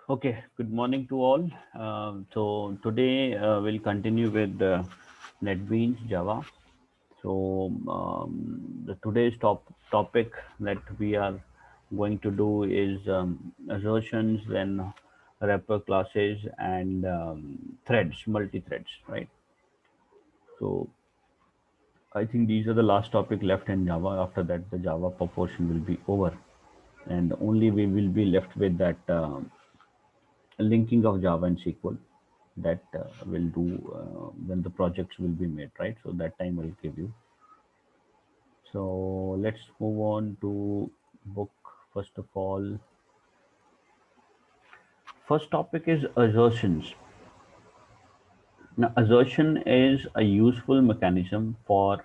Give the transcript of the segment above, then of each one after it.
Okay, good morning to all. So today we'll continue with NetBeans Java. So the today's topic that we are going to do is assertions, then wrapper classes, and threads, multi-threads, right? So I think these are the last topic left in Java. After that, the Java proportion will be over, and only we will be left with that. Linking of Java and SQL that will do when the projects will be made, right? So that time I'll give you. So let's move on to book. First of all, first topic is assertions. Now, assertion is a useful mechanism for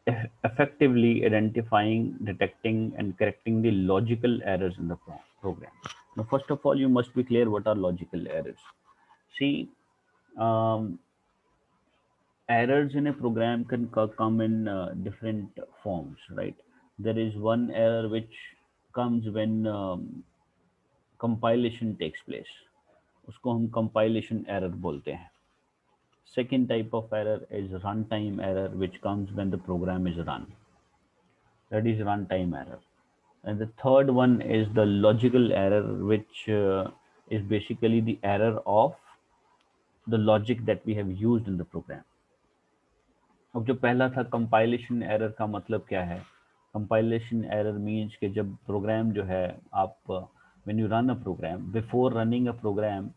effectively identifying, detecting, and correcting the logical errors in the program. Now, first of all, you must be clear what are logical errors. See, um, errors in a program can come in different forms, right? There is one error which comes when compilation takes place. उसको हम compilation error बोलते हैं. Second type of error is runtime error, which comes when the program is run. That is runtime error. And the third one is the logical error, which is basically the error of the logic that we have used in the program. अब जो पहला था compilation error का मतलब क्या है? Compilation error means कि जब प्रोग्राम जो है आप when you run a program, before running a program,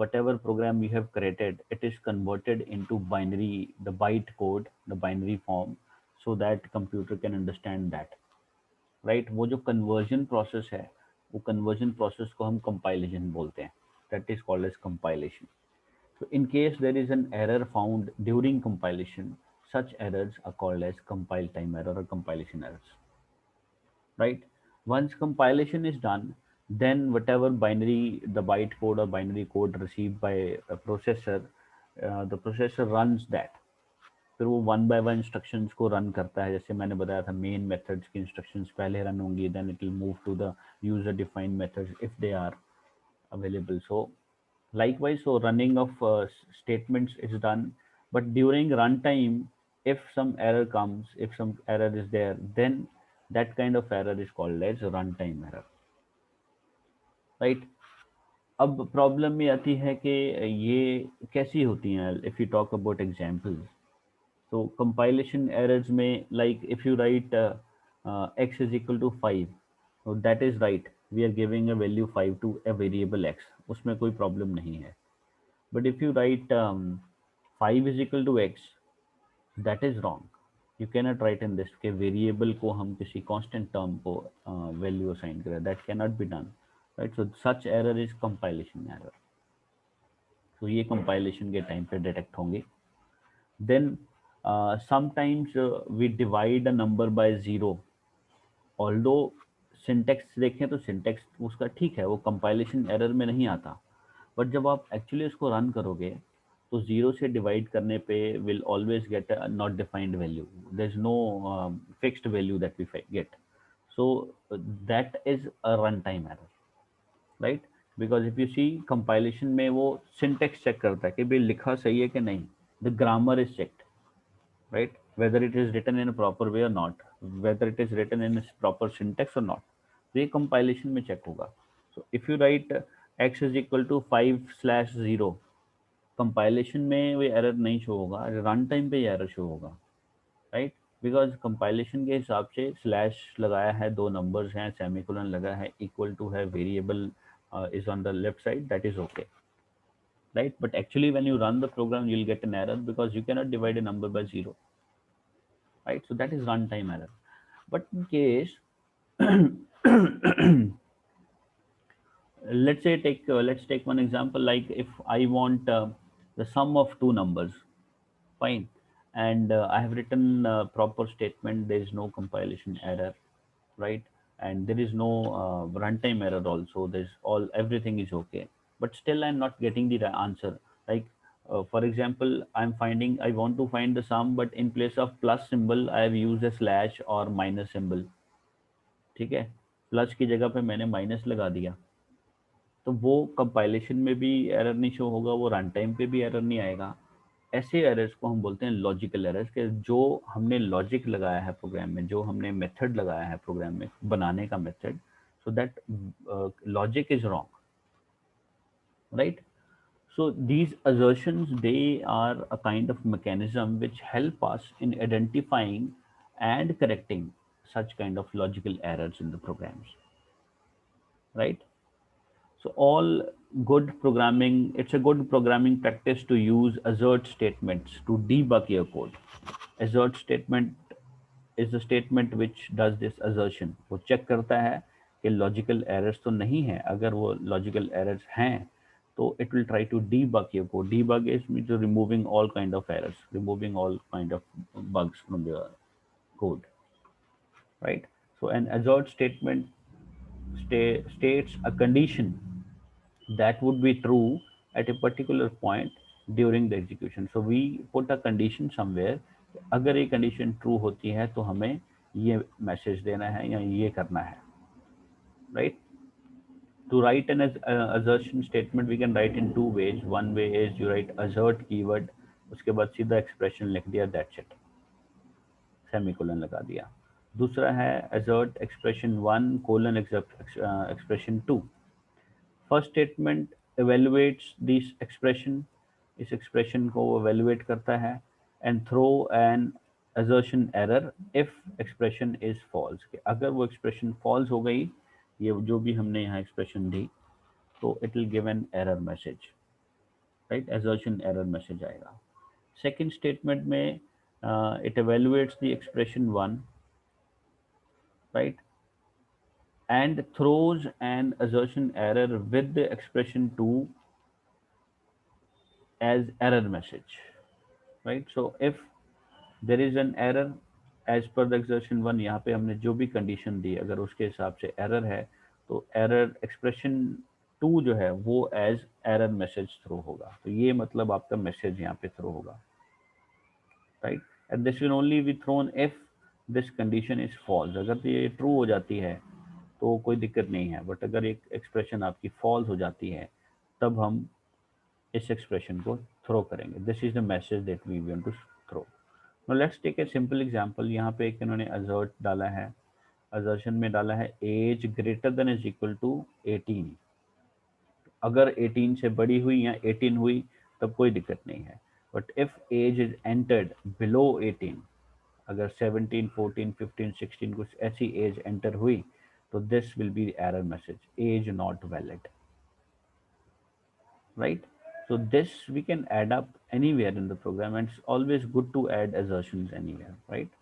whatever program you have created, it is converted into binary, the byte code, the binary form, so that computer can understand that, right? वो जो conversion process है, वो conversion process को हम compilation बोलते हैं. That is called as compilation. So in case there is an error found during compilation, such errors are called as compile time error or compilation errors, right? Once compilation is done, then whatever binary, the byte code or binary code received by a processor, the processor runs that. फिर वो one by one instructions को run करता है. जैसे मैंने बताया था, main methods की इंस्ट्रक्शंस पहले रन होंगी, then it will move to the user defined methods if they are available. So likewise, so running of statements is done, but during runtime, if some error comes, if some error is there, then that kind of error is called as runtime error, right? अब problem ये आती है कि ये कैसी होती हैं. If you talk about examples, so compilation errors में, like if you write x is equal to 5, so that is right, we are giving a value 5 to a variable x, उसमें कोई प्रॉब्लम नहीं है. But if you write 5 is equal to x, that is wrong. You cannot write in this के variable को हम किसी constant term को value assign करें. That cannot be done, right? So such error is compilation error. So ये compilation के time पे detect होंगे. Then sometimes we divide a number by zero. Although syntax देखें तो सिंटेक्स उसका ठीक है, वो कंपाइलेशन एरर में नहीं आता. बट जब आप एक्चुअली उसको रन करोगे, तो जीरो से डिवाइड करने पे will always get a not defined value. There is no fixed value that we get. So that is a run time error, right? Because if you see compilation में वो syntax check करता है कि भाई लिखा सही है कि नहीं. The grammar is checked, right? Whether it is written in a proper way or not, whether it is written in a proper syntax or not. तो ये compilation में check होगा. So if you write x is equal to 5/0, compilation में वो error नहीं show होगा, run time पे ये error show होगा, right? Because compilation के हिसाब से slash लगाया है, दो numbers हैं, semicolon लगा है, equal to है, variable is on the left side, that is okay, right? But actually when you run the program, you'll get an error because you cannot divide a number by zero, right? So that is runtime error. But in case, let's take one example, like if I want the sum of two numbers, fine, and I have written proper statement, there is no compilation error, right? And there is no runtime error also, there's all, everything is okay, but still I'm not getting the answer. Like for example, I want to find the sum, but in place of plus symbol I have used a slash or minus symbol. ठीक है, plus की जगह पे मैंने minus लगा दिया. तो वो कंपाइलेशन में भी एरर नहीं शो होगा, वो रन टाइम पे भी एरर नहीं आएगा। ऐसे एरर्स को हम बोलते हैं लॉजिकल एरर्स, के जो हमने लॉजिक लगाया है प्रोग्राम में, जो हमने मेथड लगाया है प्रोग्राम में बनाने का method, so that logic is wrong, right? So these assertions, they are a kind of mechanism which help us in identifying and correcting such kind of logical errors in the programs, right? So all good programming, it's a good programming practice to use assert statements to debug your code. Assert statement is the statement which does this assertion. वो check करता है कि logical errors तो नहीं है, अगर वो logical errors हैं तो it will try to debug your code. Debug is means removing all kind of errors, removing all kind of bugs from the code, right? So an assert statement states a condition that would be true at a particular point during the execution. So we put a condition somewhere, अगर ये condition true होती है तो हमें ये message देना है या ये करना है, right? To write an assertion statement we can write in two ways. One way is you write assert keyword, उसके बाद सीधा expression लिख दिया, that's it, सेमीकोलन लगा दिया. दूसरा है assert expression 1 colon expression 2. First statement evaluates this expression, इस एक्सप्रेशन को वो evaluate करता है, and throw an assertion error if expression is false, कि अगर वो एक्सप्रेशन फॉल्स हो गई, ये जो भी हमने यहाँ एक्सप्रेशन दी, तो it will give an error message, right? assertion error message आएगा. सेकेंड स्टेटमेंट में it evaluates the expression 1, right, and throws an assertion error with the expression 2 as error message, right? So if there is an error as per the expression 1, यहाँ पे हमने जो भी condition दी अगर उसके हिसाब से एरर है, तो एरर एक्सप्रेशन 2 जो है वो एज एरर मैसेज थ्रो होगा. तो ये मतलब आपका मैसेज यहाँ पे थ्रो होगा, right? And this will only be thrown if this condition is false. अगर तो ये ट्रू हो जाती है तो कोई दिक्कत नहीं है, बट अगर एक एक्सप्रेशन आपकी फॉल्स हो जाती है तब हम इस एक्सप्रेशन को थ्रो करेंगे. This is the message that we want to throw. Now let's take a simple example. यहाँ पे एक इन्होंने असर्ट डाला है, असर्शन में डाला है age greater than is equal to 18. अगर 18 से बड़ी हुई या 18 हुई तब कोई दिक्कत नहीं है, but if age is entered below 18, अगर 17, 14, 15, 16 कुछ ऐसी एज एंटर हुई तो this will be error message, age not valid, right? So this we can add up anywhere in the program, and it's always good to add assertions anywhere, right?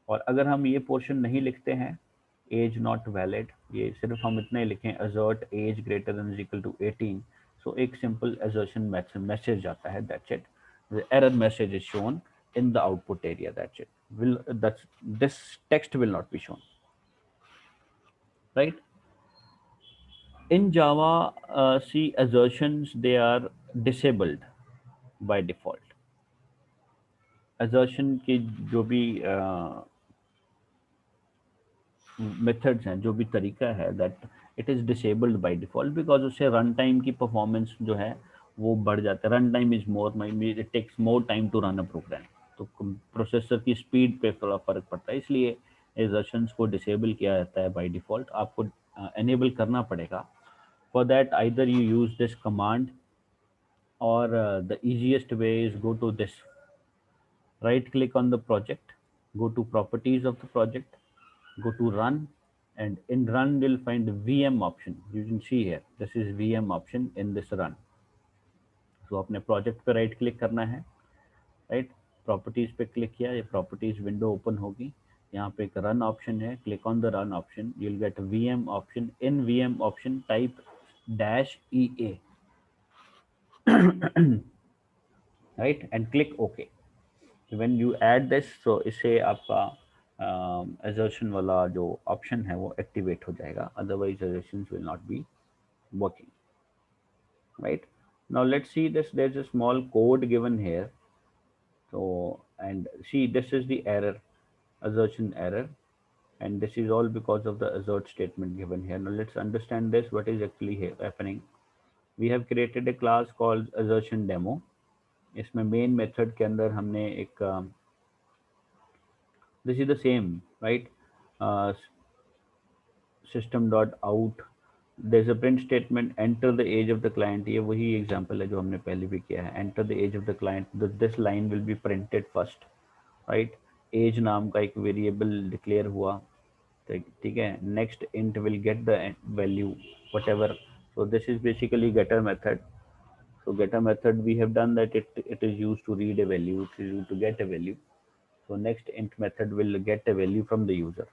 और अगर हम ये portion नहीं लिखते हैं, as not valid, ये सिर्फ हम इतना ही लिखें assert age greater than is equal to 18, so एक सिंपल assertion मैसेज आता है, that's it. The error message is shown in the output area, that's it. This text will not be shown, right? In Java, see, assertions, they are disabled by default. assertion की जो भी methods हैं, जो भी तरीका है, that it is disabled by default, because उससे run time की परफॉर्मेंस जो है वो बढ़ जाता है. Run time is more, it takes more time to run a program, तो प्रोसेसर की स्पीड पे थोड़ा फ़र्क पड़ता है, इसलिए assertions को डिसेबल किया जाता है बाय डिफ़ॉल्ट. आपको एनेबल करना पड़ेगा. For that either you use this command, or the easiest way is go to this, right click on the project, go to properties of the project, go to run, and in run you'll find the VM option. You can see here, this is VM option in this run. So अपने project पे right click करना है, right, properties पे click किया, ये properties window open होगी. यहाँ पे एक run option है, click on the run option, you'll get VM option. In VM option type -EA, right, and click OK. When you add this, तो इससे आपका assertion वाला जो ऑप्शन है वो एक्टिवेट हो जाएगा, otherwise assertions will not be working, right? Now let's see this, there's a small code given here. So, and see, this is the error, assertion error. and this is all because of the assert statement given here. Now let's understand this, what is actually happening. We have created a class called assertion demo. इसमें main method के अंदर हमने एक this is the same right, system dot out, there's a print statement, enter the age of the client. ये वही example है जो हमने पहले भी किया है. enter the age of the client, this line will be printed first, right? age नाम का एक वेरिएबल डिक्लेयर हुआ, ठीक है. next int will get the value whatever. So this is basically getter method. So getter method, we have done that it is used to read a value, it is used to get a value. So next int method will get a value from the user,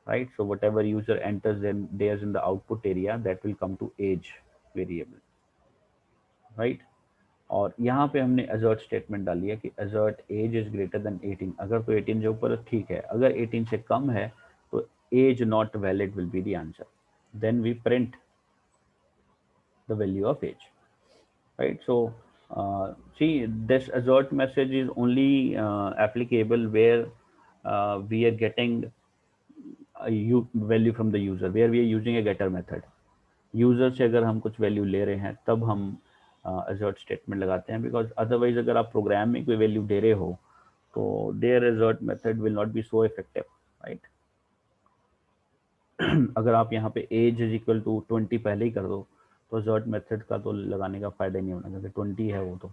right? So whatever user enters in there's in the output area, that will come to age variable, right? और यहाँ पे हमने assert statement डाली है कि assert age is greater than 18. अगर तो 18 से ऊपर ठीक है, अगर 18 से कम है तो age not valid will be the answer. Then we print the value of age, right? So see, this assert message is only applicable where we are getting value from the user, where we are using a getter method. User से अगर हम कुछ value ले रहे हैं तब हम assert statement लगाते हैं, बिकॉज अदरवाइज अगर आप प्रोग्राम में कोई वैल्यू दे रहे हो तो there assert method will not be so effective, right? अगर आप यहाँ पे एज इज इक्वल टू 20 पहले ही कर दो तो assert मेथड का तो लगाने का फायदा ही नहीं होना, क्योंकि 20 है वो तो.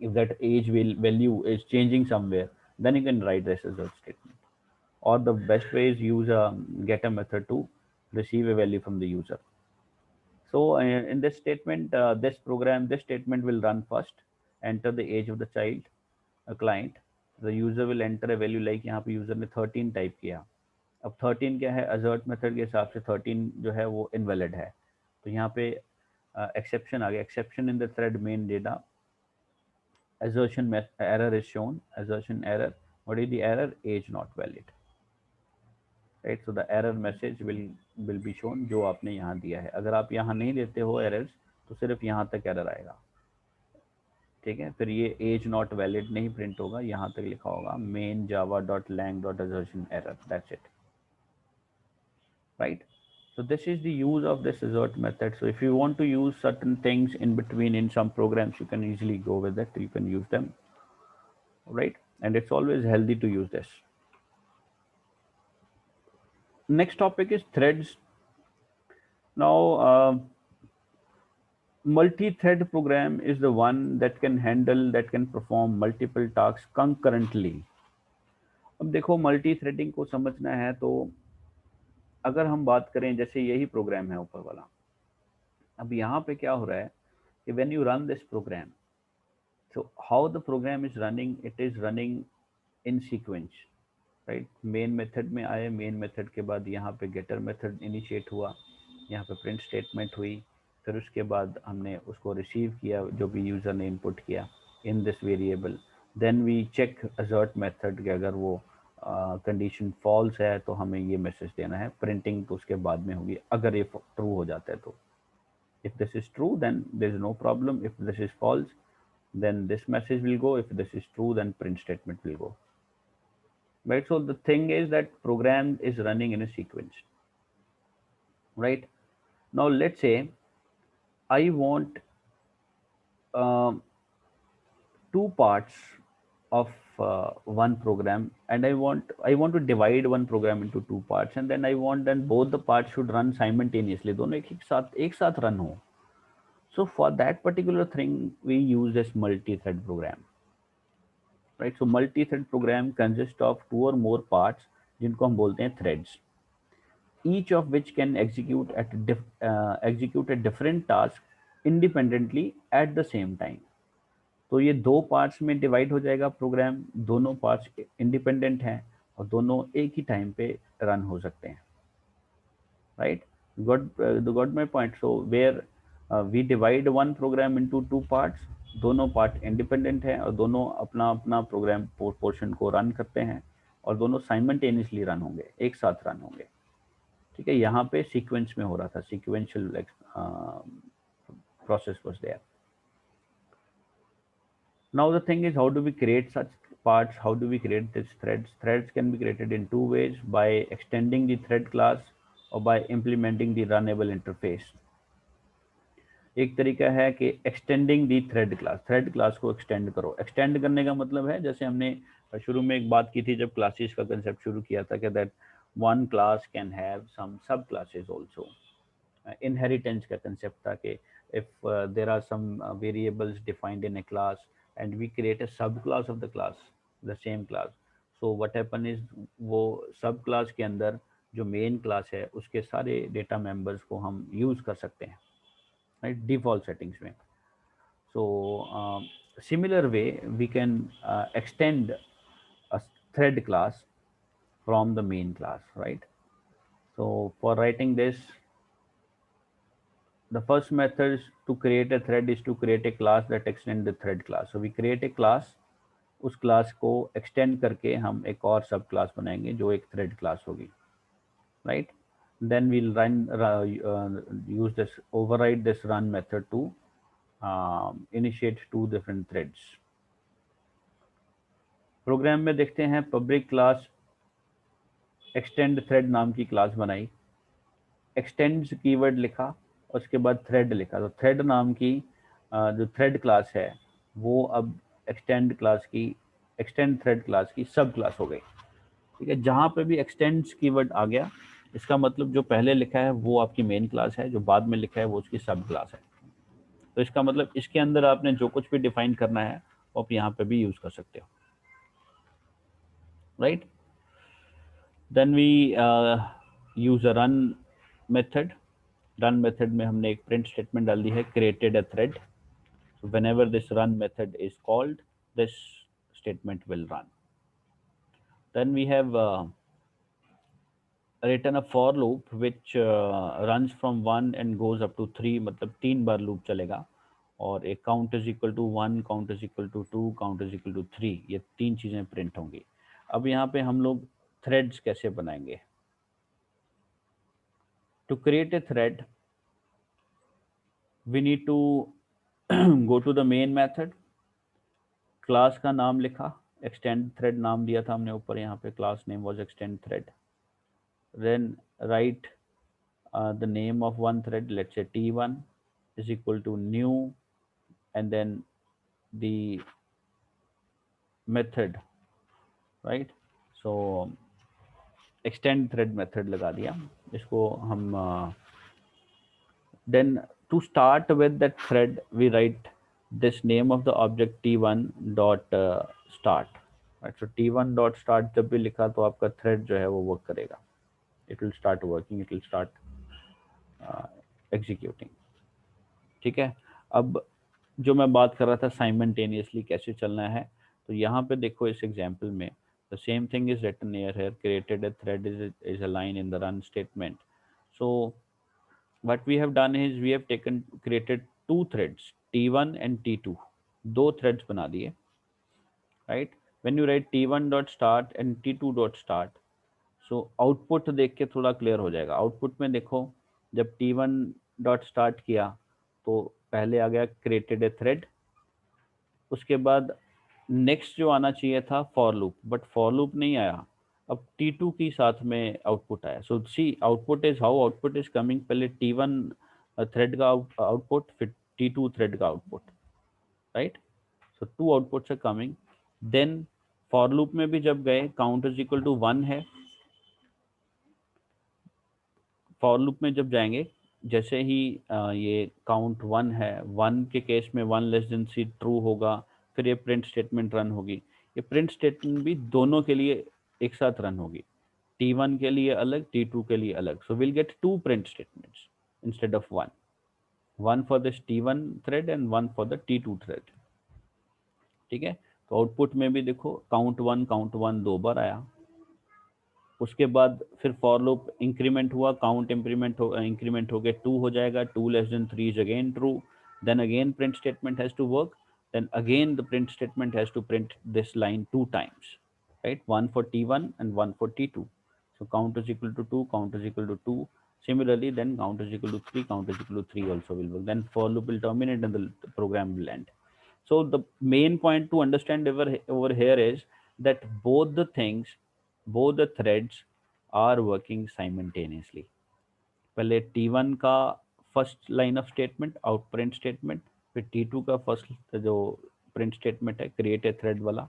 if that age value is changing somewhere, then you can write this assert statement. Or the best way is use a getter method to receive a value from the user. So in this statement, this statement will run first, enter the age of the child, a client. The user will enter a value, like यहाँ पे user ने 13 type किया. अब 13 क्या है, assert method के हिसाब से 13 जो है वो invalid है. तो यहाँ पे exception आ गया. Exception in the thread main data. Assertion error is shown. Assertion error. What is the error? Age not valid. Right. So the error message will be shown जो आपने यहाँ दिया है. अगर आप यहाँ नहीं देते हो एरर्स तो सिर्फ यहाँ तक एरर आएगा, ठीक है. फिर ये एज नॉट वैलिड नहीं प्रिंट होगा, यहाँ तक लिखा होगा main Java dot lang dot assertion error, that's it, right. So this is the use of this assert method. So if you want to use certain things in between in some programs, you can easily go with it, you can use them, right? And it's always healthy to use this. Next topic is threads. Now multi-thread program is the one that can perform multiple tasks concurrently. अब देखो multi-threading को समझना है तो अगर हम बात करें, जैसे यही प्रोग्राम है ऊपर वाला, अब यहाँ पे क्या हो रहा है कि when you run this program, so how the program is running, it is running in sequence, right? Main method में आए, मेन मेथड के बाद यहाँ पे गेटर मेथड इनिशिएट हुआ, यहाँ पे प्रिंट स्टेटमेंट हुई, फिर उसके बाद हमने उसको रिसीव किया जो भी यूज़र ने इनपुट किया in this variable. Then we check assert method के अगर वो कंडीशन फॉल्स है तो हमें ये मैसेज देना है. प्रिंटिंग तो उसके बाद में होगी अगर ये ट्रू हो जाता है तो. If this is true, then there is no problem. If this is false, then this message will go. If this is true, then print statement will go. Right. So the thing is that program is running in a sequence. Right. Now let's say I want two parts of one program, and I want to divide one program into two parts, and then I want that both the parts should run simultaneously. दोनों एक साथ run हो. So for that particular thing, we use this multi-thread program, right? So multi-thread program consists of two or more parts, जिनको हम बोलते हैं threads, each of which can execute a different task independently at the same time. तो ये दो parts में divide हो जाएगा प्रोग्राम, दोनों पार्ट्स इंडिपेंडेंट हैं और दोनों एक ही टाइम पे रन हो सकते हैं, right? Got my point. So where we divide one program into two parts, दोनों पार्ट इंडिपेंडेंट हैं और दोनों अपना अपना प्रोग्राम पोर्शन को रन करते हैं और दोनों साइमल्टेनियसली रन होंगे, एक साथ रन होंगे, ठीक है. यहाँ पे सीक्वेंस में हो रहा था, sequential process was there. Now the thing is, how do we create such parts, how do we create these threads? Threads can be created in two ways: by extending the thread class or by implementing the runnable interface. एक तरीका है कि extending दी thread class को extend करो। Extend करने का मतलब है, जैसे हमने शुरू में एक बात की थी जब क्लासेस का कंसेप्ट शुरू किया था, कि that one class can have some sub classes also. Inheritance का कंसेप्ट था कि if there are some variables defined in a class and we create a subclass of the class, the same class, so what happen is वो सब class के अंदर जो main class है उसके सारे डेटा मेंबर्स को हम यूज़ कर सकते हैं, राइट, डिफ़ॉल्ट सेटिंग्स में। so similar way we can extend a thread class from the main class, right? So for writing this, the first method to create a thread is to create a class that extends the thread class. So we create a class, उस class को extend करके हम एक और सब class बनाएंगे जो एक थ्रेड क्लास होगी, right? Then we'll use this override this run method to initiate two different threads. Program में देखते हैं पब्लिक क्लास एक्सटेंड थ्रेड नाम की क्लास बनाई, एक्सटेंड्स कीवर्ड लिखा, उसके बाद थ्रेड लिखा। तो थ्रेड नाम की जो थ्रेड क्लास है वो अब एक्सटेंड थ्रेड क्लास की सब क्लास हो गई, ठीक है। जहाँ पे भी एक्सटेंड्स कीवर्ड आ गया, इसका मतलब जो पहले लिखा है वो आपकी मेन क्लास है, जो बाद में लिखा है वो उसकी सब क्लास है। तो इसका मतलब इसके अंदर आपने जो कुछ भी डिफाइन करना है वो आप यहाँ पे भी यूज कर सकते हो, right. Then we use a run method. Run method में हमने एक प्रिंट स्टेटमेंट डाल दी है, created a thread. So whenever this run method is called, this statement will run. Then we have written a for loop which runs from 1 and goes up to 3, मतलब 3 बार loop चलेगा, और एक count is equal to 1, count is equal to 2, count is equal to 3, ये 3 चीज़ें print होंगी। अब यहाँ पे हम लोग थ्रेड्स कैसे बनाएंगे? To create a thread, we need to go to the main method, class का नाम लिखा, एक्सटेंड थ्रेड नाम दिया था हमने ऊपर, यहाँ पे class name was extend thread. Then write the name of one thread, let's say t1 is equal to new, and then the method, right? So extend thread method लगा दिया इसको हम। then to start with that thread we write this name of the object t1 dot start, right? So t1 dot start जब भी लिखा तो आपका thread जो है वो work करेगा, it will start working, it will start executing, ठीक है। अब जो मैं बात कर रहा था साइमल्टेनियसली कैसे चलना है, तो यहाँ पे देखो इस एग्जांपल में the same thing is written here, created a thread is a line in the run statement. So what we have done is we have created two threads, t1 and t2, दो threads बना दिए, right? When you write t1 dot start and t2 dot start, so output देख के थोड़ा clear हो जाएगा। Output में देखो, जब t1 डॉट स्टार्ट किया तो पहले आ गया क्रिएटेड ए थ्रेड, उसके बाद नेक्स्ट जो आना चाहिए था for loop, but for loop नहीं आया, अब t2 की साथ में आउटपुट आया। So see output is how output is coming, पहले t1 थ्रेड का आउटपुट, फिर t2 थ्रेड का output, right? So two outputs are coming. Then for loop में भी जब गए, काउंट इज इक्वल टू 1 है, फॉर लूप में जब जाएंगे, जैसे ही ये काउंट 1 है, 1 के केस में 1 लेस देन सी ट्रू होगा, फिर ये प्रिंट स्टेटमेंट रन होगी। ये प्रिंट स्टेटमेंट भी दोनों के लिए एक साथ रन होगी, t1 के लिए अलग, t2 के लिए अलग। So will get two print statements instead of one for this t1 thread and one for the t2 thread, ठीक है। तो आउटपुट में भी देखो काउंट वन 2 बार आया, उसके बाद फिर फॉर लूप इंक्रीमेंट हुआ, काउंट इंक्रीमेंट हो गया 2 हो जाएगा, 2 less than 3 is again true, then again print statement has to work, then again the print statement has to print this line 2 times, right? One for t1 and one for t2. So count is equal to 2, count is equal to 2. Similarly, then count is equal to 3, count is equal to 3 also will work. Then for loop will terminate and the program will end. So the main point to understand over here is that both the things, both the threads are working simultaneously. पहले T1 का first line of statement out print statement, फिर T2 का first जो print statement है create a thread वाला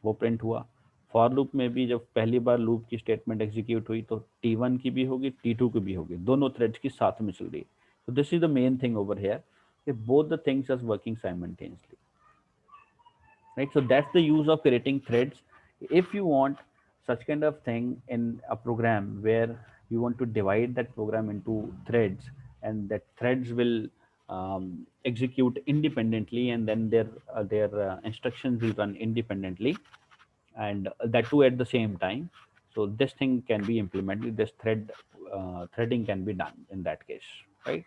वो print हुआ. For loop में भी जब पहली बार लूप की स्टेटमेंट एग्जीक्यूट हुई तो T1 की भी होगी T2 की भी होगी, दोनों थ्रेड्स की साथ में चल रही है. So this is the main thing over here. Both the things are working simultaneously, right? So that's the use of creating threads. If you want such kind of thing in a program where you want to divide that program into threads, and that threads will execute independently, and then their instructions will run independently, and that too at the same time. So this thing can be implemented. This threading can be done in that case, right?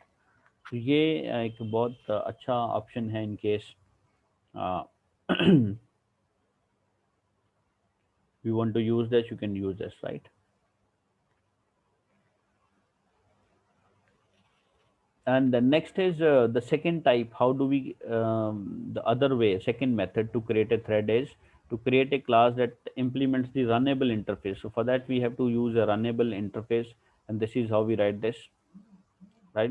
तो ये एक बहुत अच्छा option है in case you want to use this, you can use this, right? And the next is the second type. How do we the other way, second method to create a thread is to create a class that implements the runnable interface. So for that we have to use a runnable interface, and this is how we write this, right?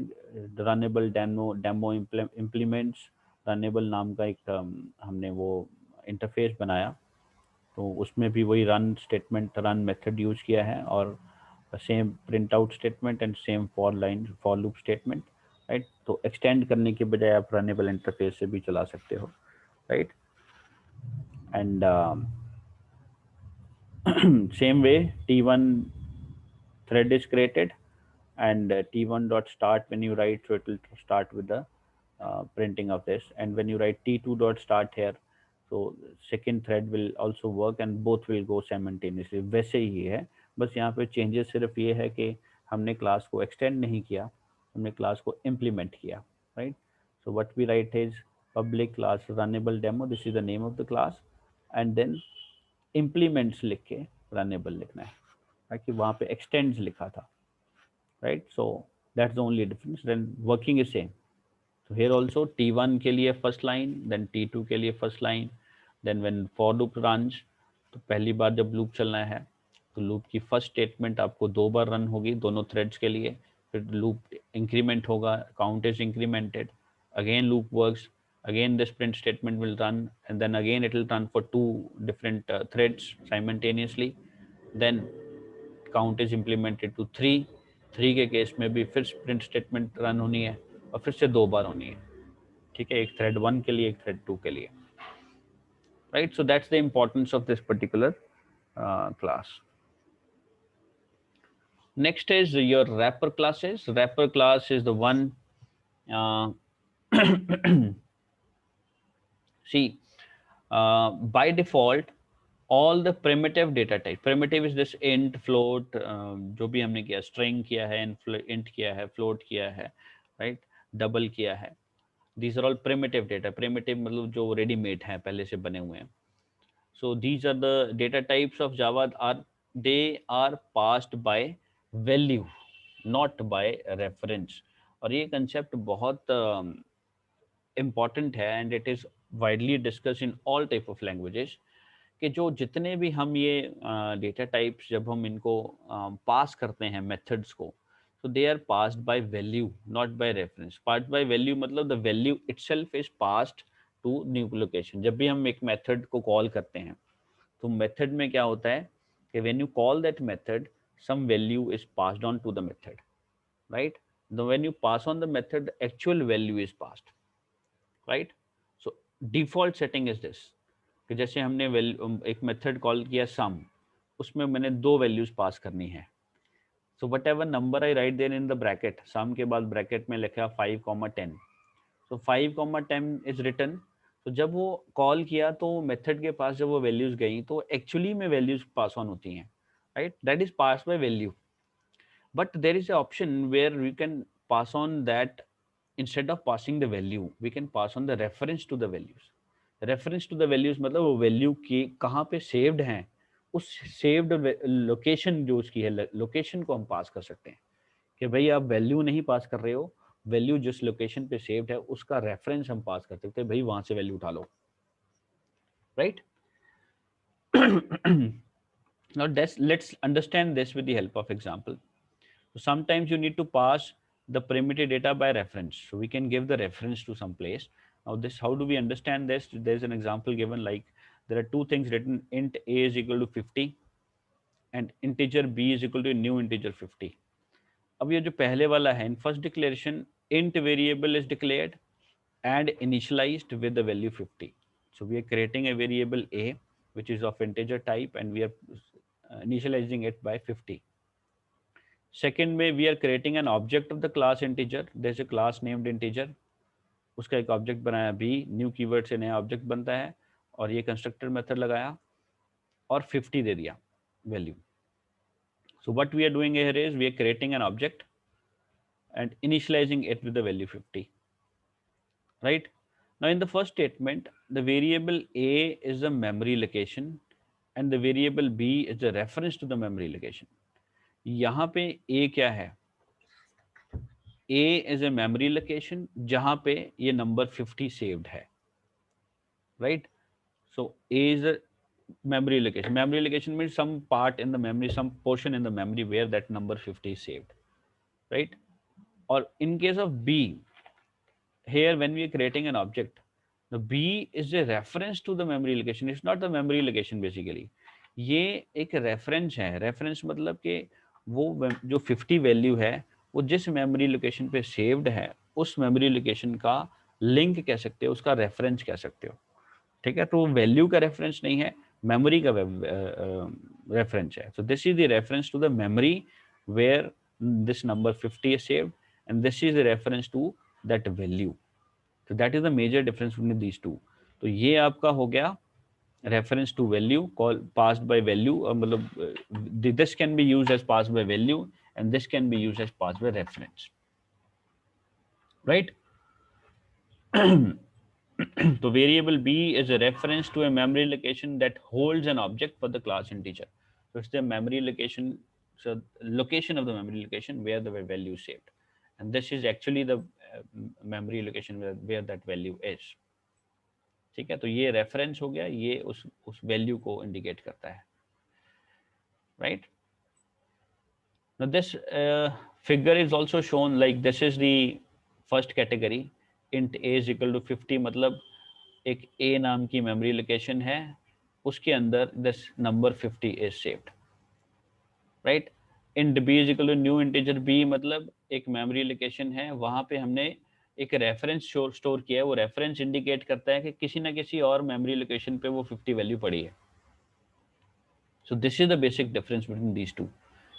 The runnable demo implements runnable नाम का एक हमने वो interface बनाया, तो उसमें भी वही run statement run method use किया है, और same print out statement and same for line for loop statement, right? तो एक्सटेंड करने के बजाय आप रनेबल इंटरफेस से भी चला सकते हो, right? And same way T1 thread is created, and T1 dot start, when you write, so it will start with the printing of this, and when you write T2 dot start here, so second thread will also work and both will go simultaneously. वैसे ही है, बस यहाँ पे changes सिर्फ ये है कि हमने क्लास को एक्सटेंड नहीं किया, हमने क्लास को इम्प्लीमेंट किया, right? So what we write is public class runnable demo, this is the name of the class, and then implements लिख के runnable लिखना है, ताकि वहाँ पे extends लिखा था, right? So that's the only difference. Then working is same. So here also T1 के लिए first line, then T2 के लिए first line, then when for loop runs, तो पहली बार जब लूप चलना है तो लूप की फर्स्ट स्टेटमेंट आपको 2 बार रन होगी दोनों थ्रेड्स के लिए, फिर लूप इंक्रीमेंट होगा, count is incremented, again loop works, again this print statement will run, and then again it will run for 2 different threads simultaneously, then count is implemented to 3 के case में भी फिर print statement run होनी है और फिर से 2 बार होनी है, ठीक है? एक थ्रेड 1 के लिए, एक थ्रेड 2 के लिए, right? So that's the importance of this particular class. Next is your wrapper classes. Wrapper class is the one see by default all the primitive data type, primitive is this int float, जो भी हमने किया, string किया है, int किया है, float किया है, right? double किया है, these are all primitive data. Primitive मतलब जो ready made है, पहले से बने हुए हैं. So these are the data types of Java, are they are passed by value, not by reference. और ये concept बहुत important है, and it is widely discussed in all type of languages, कि जो जितने भी हम ये डेटा टाइप्स जब हम इनको पास करते हैं मेथड्स को, so they are passed by value, not by reference. Passed by value मतलब the value itself is passed to new location. जब भी हम एक मेथड को कॉल करते हैं तो मेथड में क्या होता है कि when you call that method, some value is passed on to the method, right? When you pass on the method, the actual value is passed, right? So default setting is this, कि जैसे हमने एक method call किया सम, उसमें मैंने 2 values pass करनी है. So whatever number I write there in the bracket, sum के बाद ब्रैकेट में लिखा 5,10, सो 5,10 इज रिटन. तो जब वो कॉल किया तो मेथड के पास जब वो वैल्यूज गई तो एक्चुअली में वैल्यूज पास ऑन होती हैं, right? That is pass by value. But there is a option where we can pass on that, instead of passing the value we can pass on the reference to the values. Reference to the values मतलब वो value की कहाँ पे saved हैं, उस saved location जो उसकी है, लोकेशन को हम पास कर सकते हैं कि भाई आप वैल्यू नहीं पास कर रहे हो, वैल्यू जिस लोकेशन पे सेव्ड है उसका रेफरेंस हम पास कर सकते हैं, भाई वहां से वैल्यू उठा लो, right? Now let's understand this with the help of example. So sometimes you need to pass the primitive data by reference. So we can give the reference to some place. Now this, how do we understand this? There's an example given, like there are two things written, int a is equal to 50 and integer b is equal to new integer 50. अब ये जो पहले वाला है, in first declaration int variable is declared and initialized with the value 50. So we are creating a variable a which is of integer type and we are initializing it by 50. Second में we are creating an object of the class integer. There is a class named integer. उसका एक object बनाया b, new keyword से नया object बनता है और ये कंस्ट्रक्टर मेथड लगाया और 50 दे दिया value. So what we are doing here is we are creating an object and initializing it with the value 50. Right? Now in the first statement, the variable a is a memory location and the variable b is a reference to the memory location. यहाँ पे a क्या है? a is a memory location जहाँ पे ये number 50 saved है. Right? So a is a memory location. Memory location means some part in the memory, some portion in the memory where that number 50 is saved. Right? Or in case of b, here when we are creating an object, the b is a reference to the memory location. It's not the memory location basically. ये एक reference है. Reference मतलब कि वो जो 50 value है वो जिस मेमोरी लोकेशन पे सेव्ड है उस मेमोरी लोकेशन का लिंक कह सकते हो, उसका रेफरेंस कह सकते हो. ठीक है, तो वैल्यू का रेफरेंस नहीं है, मेमोरी का रेफरेंस है. So this is the reference to the memory where this number 50 is saved and this is the reference to that value. So that is the major difference between these two. तो ये आपका हो गया reference to value call passed by value, मतलब this can be used as passed by value and this can be used as passed by reference, right? So variable b is a reference to a memory location that holds an object for the class integer. So it's the memory location, so location of the memory location where the value is saved, and this is actually the memory location where that value is. ठीक है, तो ये reference हो गया, ये उस value को indicate करता है, right? Now this figure is also shown like this is the first category, int a is equal to 50, मतलब एक a नाम की मेमोरी लोकेशन है, उसके अंदर this number 50 is saved, right? int b is equal to new integer b, मतलब एक memory location है, वहां पे हमने एक रेफरेंस स्टोर किया है, वो रेफरेंस इंडिकेट करता है कि किसी ना किसी और मेमोरी लोकेशन पे वो 50 वैल्यू पड़ी है. So this is the basic difference between these two.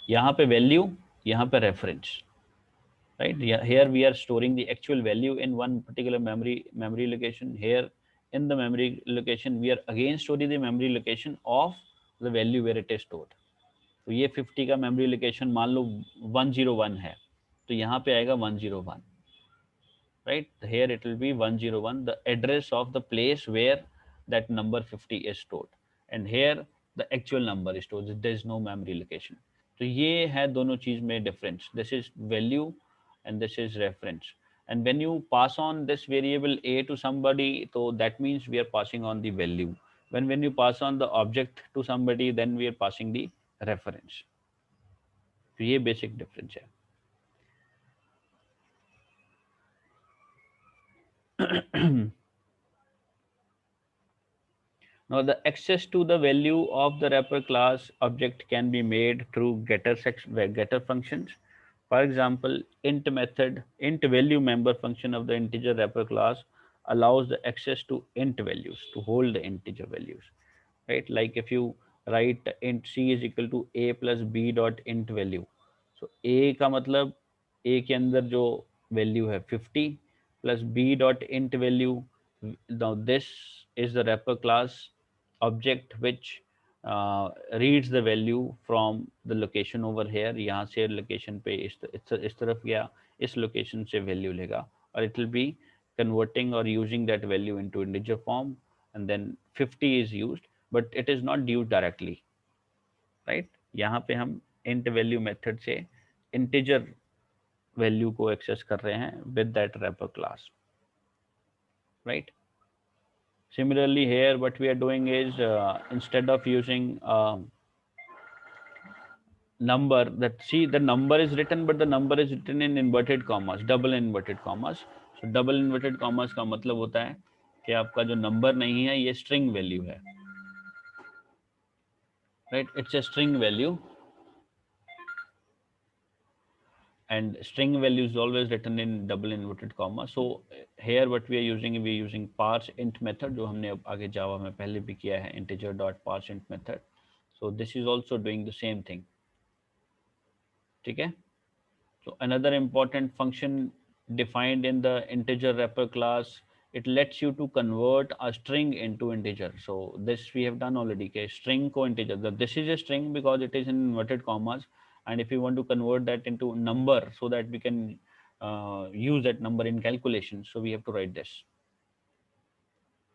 यहाँ पे वैल्यू, यहाँ पे reference, right? Here we are storing the actual value in one particular memory location. Here in the memory location we are again storing the memory location of the value where it is stored. तो ये 50 का memory location मान लो 101 है, तो यहाँ पे आएगा 101, right? Here it will be 101, the address of the place where that number 50 is stored, and here the actual number is stored. There is no memory location. तो ये है दोनों चीज में difference. This is value and this is reference. And when you pass on this variable a to somebody, so that means we are passing on the value. When you pass on the object to somebody, then we are passing the reference. तो ये basic difference है. Now the access to the value of the wrapper class object can be made through getter functions. For example, int method, int value member function of the integer wrapper class allows the access to int values, to hold the integer values, right? Like if you write int c is equal to a plus b dot int value. So a का मतलब a के अंदर जो value है 50 plus b dot int value. Now this is the wrapper class object which reads the value from the location over here. यहाँ से location पे इस तरफ गया, इस location से value लेगा और it will be converting or using that value into integer form, and then 50 is used, but it is not used directly, right? यहाँ पे हम int value method से integer value को access कर रहे हैं with that wrapper class, right? Similarly here what we are doing is instead of using number, that see the number is written but the number is written in inverted commas, double inverted commas. So double inverted commas का मतलब होता है कि आपका जो number नहीं है ये स्ट्रिंग वैल्यू है, right? It's a string value, and string value is always written in double inverted comma. So here what we are using parse int method, जो हमने अब आगे जावा में पहले भी किया है, integer dot parse int method. So this is also doing the same thing. ठीक है? So another important function defined in the integer wrapper class, it lets you to convert a string into integer. So this we have done already. Okay, string को integer. This is a string because it is in inverted commas, and if you want to convert that into number so that we can use that number in calculation, so we have to write this.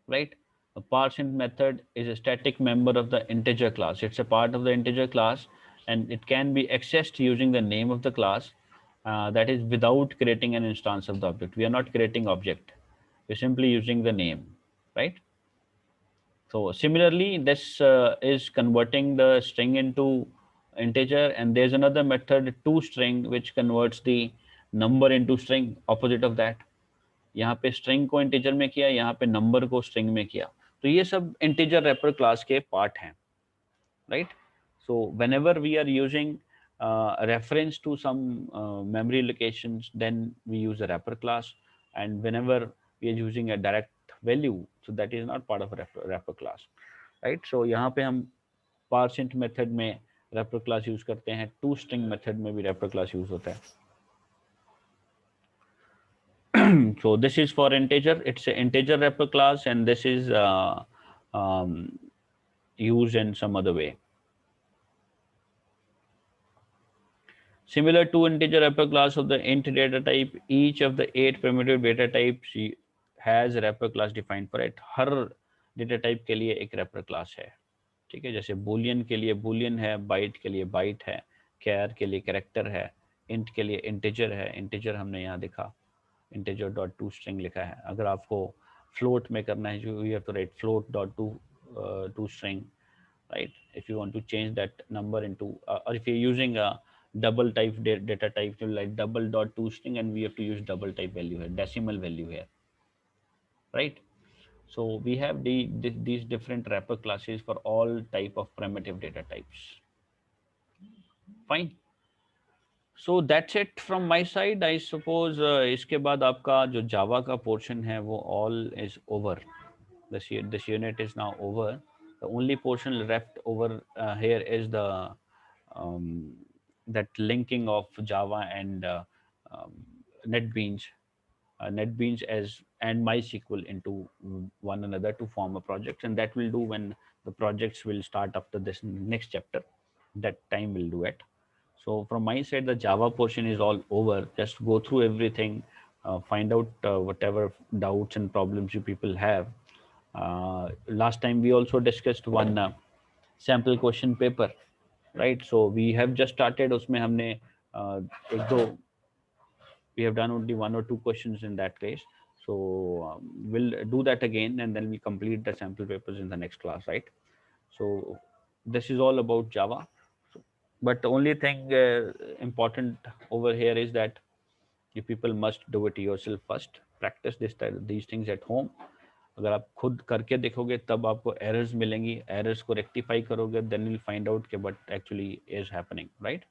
Right? A parseInt method is a static member of the integer class. It's a part of the integer class, and it can be accessed using the name of the class. That is without creating an instance of the object. We are not creating object. We're simply using the name, right? So similarly, this is converting the string into integer, and there's another method toString which converts the number into string, opposite of that. यहाँ पे string को integer में किया, यहाँ पे number को string में किया. तो ये सब इंटीजर रैपर क्लास के पार्ट हैं, right? So whenever we are using reference to some memory locations, then we use a wrapper class, and whenever we are using a direct value, so that is not part of a wrapper class, right? So यहाँ पे हम parseInt method में wrapper class use करते हैं, toString method में भी wrapper class use होता है. So this is for integer. It's an integer wrapper class, and this is used in some other way. Similar to integer wrapper class of the int data type, each of the 8 primitive data types has a wrapper class defined for it. Her data type के लिए एक wrapper class है, ठीक है? जैसे boolean के लिए boolean है, byte के लिए byte है, char के लिए character है, int के लिए integer है. integer हमने यहाँ देखा, integer dot toString लिखा है. अगर आपको float में करना है, you have to write float dot toString, right? If you want to change that number into, or if you're using a double type data type, you like double dot toString, and we have to use double type value here, decimal value here, right? So we have these different wrapper classes for all type of primitive data types. Fine. So that's it from my side. I suppose इसके बाद आपका जो Java का portion है वो all is over. This unit is now over. The only portion left over here is the that linking of Java and NetBeans, NetBeans as and MySQL into one another to form a project, and that will do when the projects will start after this next chapter. That time will do it. So from my side, the Java portion is all over. Just go through everything, find out whatever doubts and problems you people have. Last time we also discussed one sample question paper, right? So we have just started. उसमें हमने एक दो we have done only one or two questions in that case. So we'll do that again, and then we complete the sample papers in the next class, right? So this is all about Java. But the only thing important over here is that you people must do it yourself first. Practice these things at home. अगर आप खुद करके देखोगे तब आपको errors मिलेंगी. Errors को rectify करोगे, then you'll find out what actually is happening, right?